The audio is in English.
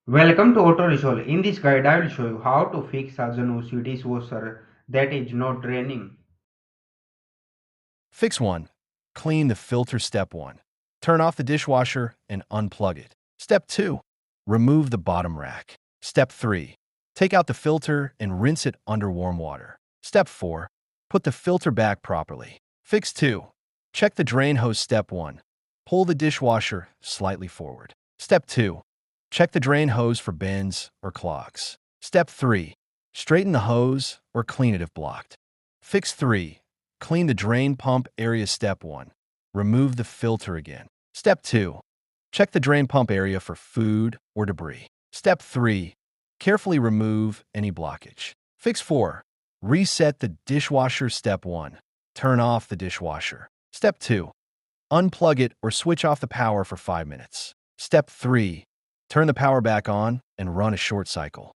Welcome to Auto Resolve. In this guide, I will show you how to fix a Zanussi dishwasher that is not draining. Fix 1. Clean the filter. Step 1. Turn off the dishwasher and unplug it. Step 2. Remove the bottom rack. Step 3. Take out the filter and rinse it under warm water. Step 4. Put the filter back properly. Fix 2. Check the drain hose. Step 1. Pull the dishwasher slightly forward. Step 2. Check the drain hose for bends or clogs. Step 3. Straighten the hose or clean it if blocked. Fix 3. Clean the drain pump area. Step 1. Remove the filter again. Step 2. Check the drain pump area for food or debris. Step 3. Carefully remove any blockage. Fix 4. Reset the dishwasher. Step 1. Turn off the dishwasher. Step 2. Unplug it or switch off the power for 5 minutes. Step 3. Turn the power back on and run a short cycle.